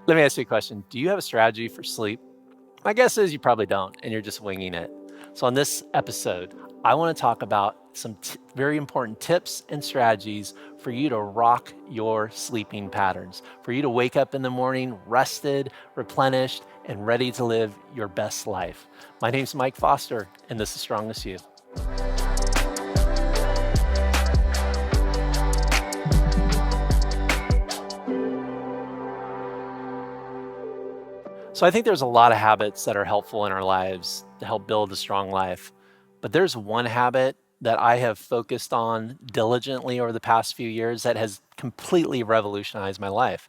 Let me ask you a question. Do you have a strategy for sleep? My guess is you probably don't, and you're just winging it. So, on this episode, I want to talk about some very important tips and strategies for you to rock your sleeping patterns, for you to wake up in the morning rested, replenished, and ready to live your best life. My name's Mike Foster, and this is Strongest You. So I think there's a lot of habits that are helpful in our lives to help build a strong life. But there's one habit that I have focused on diligently over the past few years that has completely revolutionized my life.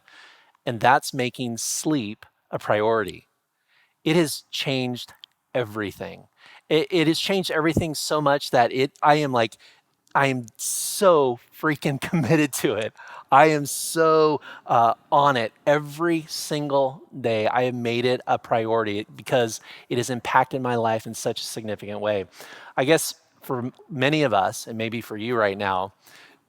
And that's making sleep a priority. It has changed everything. It has changed everything so much that I am so freaking committed to it. I am so on it every single day. I have made it a priority because it has impacted my life in such a significant way. I guess for many of us, and maybe for you right now,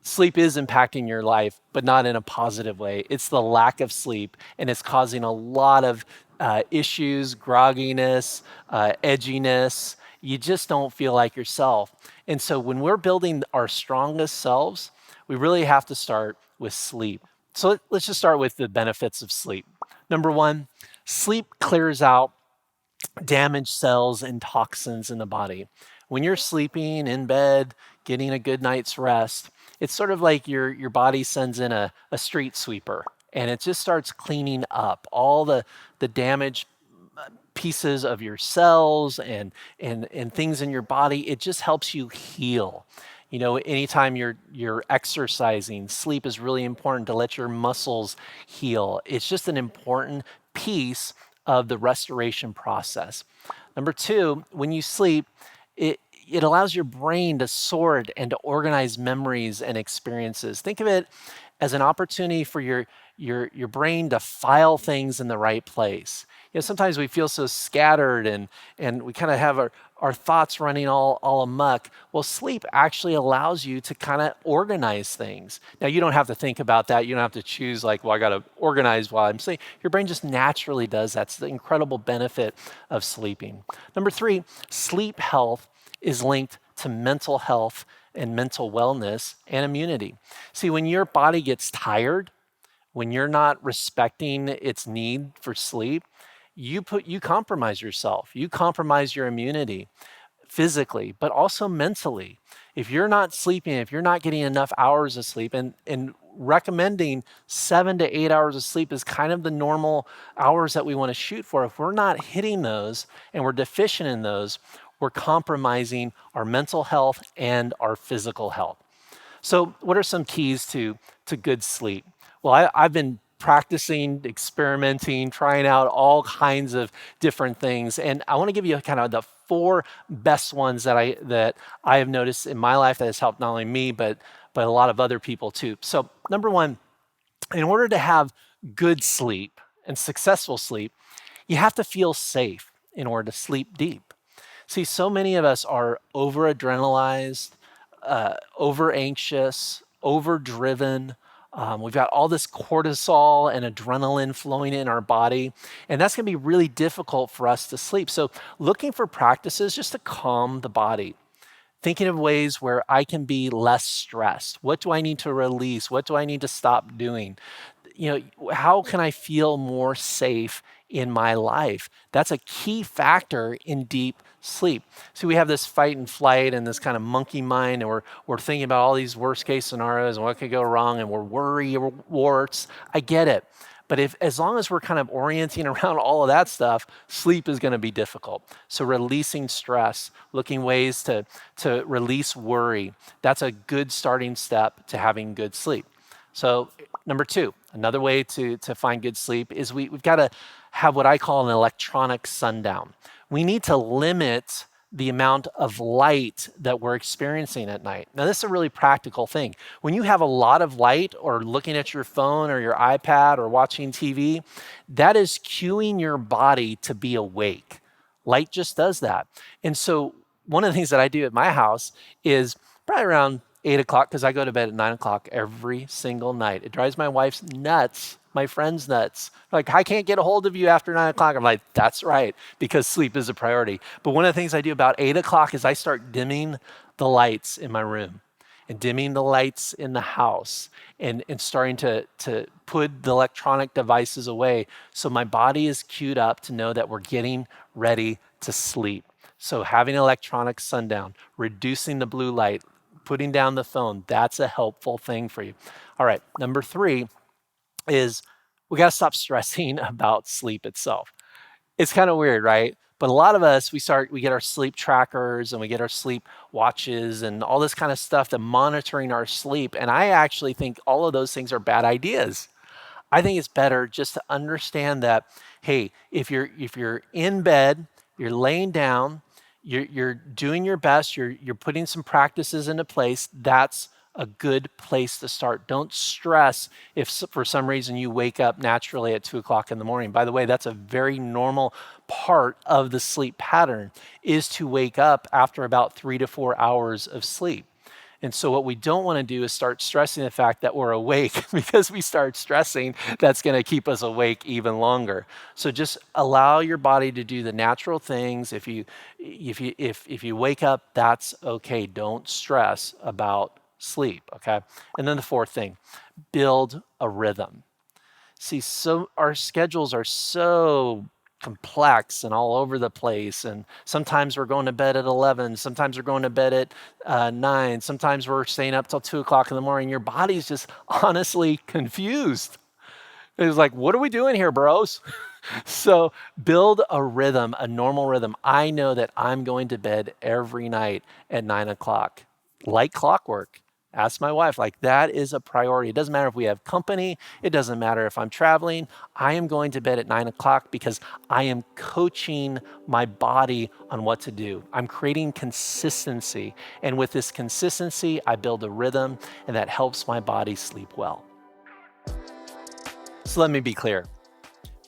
sleep is impacting your life, but not in a positive way. It's the lack of sleep, and it's causing a lot of issues, grogginess, edginess. You just don't feel like yourself. And so, when we're building our strongest selves, we really have to start with sleep. So, let's just start with the benefits of sleep. Number one, sleep clears out damaged cells and toxins in the body. When you're sleeping in bed, getting a good night's rest, it's sort of like your body sends in a street sweeper and it just starts cleaning up all the damaged pieces of your cells and things in your body. It just helps you heal. You know, anytime you're exercising, sleep is really important to let your muscles heal. It's just an important piece of the restoration process. Number two, when you sleep, it allows your brain to sort and to organize memories and experiences. Think of it as an opportunity for your brain to file things in the right place. You know, sometimes we feel so scattered and we kind of have our thoughts running all amok. Well, sleep actually allows you to kind of organize things. Now, you don't have to think about that. You don't have to choose like, well, I got to organize while I'm sleeping. Your brain just naturally does that. It's the incredible benefit of sleeping. Number three, sleep health is linked to mental health and mental wellness and immunity. See, when your body gets tired, when you're not respecting its need for sleep, you compromise yourself. You compromise your immunity physically, but also mentally. If you're not sleeping, if you're not getting enough hours of sleep, and recommending 7 to 8 hours of sleep is kind of the normal hours that we want to shoot for. If we're not hitting those and we're deficient in those, we're compromising our mental health and our physical health. So, what are some keys to good sleep? Well, I've been practicing, experimenting, trying out all kinds of different things, and I want to give you kind of the four best ones that I have noticed in my life that has helped not only me but a lot of other people too. So, number one, in order to have good sleep and successful sleep, you have to feel safe in order to sleep deep. See, so many of us are over adrenalized, over anxious, over driven. We've got all this cortisol and adrenaline flowing in our body, and that's going to be really difficult for us to sleep. So, looking for practices just to calm the body, thinking of ways where I can be less stressed. What do I need to release? What do I need to stop doing? You know, how can I feel more safe in my life? That's a key factor in deep sleep. So we have this fight and flight and this kind of monkey mind, and we're thinking about all these worst case scenarios and what could go wrong, and we're worry warts. I get it. But if as long as we're kind of orienting around all of that stuff, sleep is going to be difficult. So releasing stress, looking ways to release worry, that's a good starting step to having good sleep. So number two, another way to find good sleep is we've got to have what I call an electronic sundown. We need to limit the amount of light that we're experiencing at night. Now, this is a really practical thing. When you have a lot of light or looking at your phone or your iPad or watching TV, that is cueing your body to be awake. Light just does that. And so one of the things that I do at my house is probably around 8 o'clock, because I go to bed at 9 o'clock every single night. It drives my wife nuts my friends nuts. Like, I can't get a hold of you after 9 o'clock. I'm like, that's right, because sleep is a priority. But one of the things I do about 8 o'clock is I start dimming the lights in my room and dimming the lights in the house and starting to put the electronic devices away so my body is queued up to know that we're getting ready to sleep. So having electronic sundown, reducing the blue light, putting down the phone, that's a helpful thing for you. All right, number 3 is we got to stop stressing about sleep itself. It's kind of weird, right? But a lot of us, we get our sleep trackers and we get our sleep watches and all this kind of stuff to monitoring our sleep. And I actually think all of those things are bad ideas. I think it's better just to understand that, hey, if you're in bed, you're laying down, you're doing your best, you're putting some practices into place, that's a good place to start. Don't stress if for some reason you wake up naturally at 2 o'clock in the morning. By the way, that's a very normal part of the sleep pattern, is to wake up after about 3 to 4 hours of sleep. And so what we don't want to do is start stressing the fact that we're awake, because we start stressing, that's going to keep us awake even longer. So just allow your body to do the natural things. If you wake up, that's okay. Don't stress about sleep, okay? And then the 4th thing, build a rhythm. See, so our schedules are so complex and all over the place. And sometimes we're going to bed at 11. Sometimes we're going to bed at 9. Sometimes we're staying up till 2 o'clock in the morning. Your body's just honestly confused. It's like, what are we doing here, bros? So build a rhythm, a normal rhythm. I know that I'm going to bed every night at 9 o'clock, like clockwork. Ask my wife, like, that is a priority. It doesn't matter if we have company. It doesn't matter if I'm traveling. I am going to bed at 9 o'clock because I am coaching my body on what to do. I'm creating consistency. And with this consistency, I build a rhythm, and that helps my body sleep well. So let me be clear.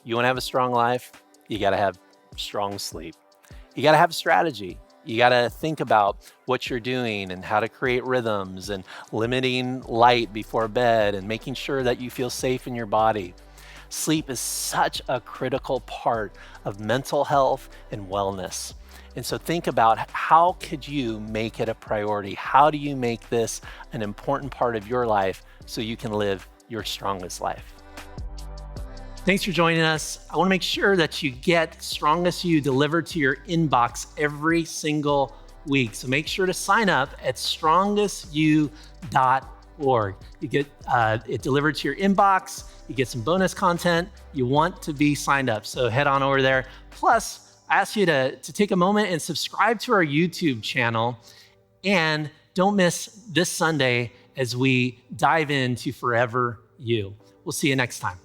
You want to have a strong life? You got to have strong sleep. You got to have a strategy. You got to think about what you're doing and how to create rhythms and limiting light before bed and making sure that you feel safe in your body. Sleep is such a critical part of mental health and wellness. And so think about, how could you make it a priority? How do you make this an important part of your life so you can live your strongest life? Thanks for joining us. I want to make sure that you get Strongest You delivered to your inbox every single week. So make sure to sign up at strongestyou.org. You get it delivered to your inbox. You get some bonus content. You want to be signed up, so head on over there. Plus, I ask you to take a moment and subscribe to our YouTube channel. And don't miss this Sunday as we dive into Forever You. We'll see you next time.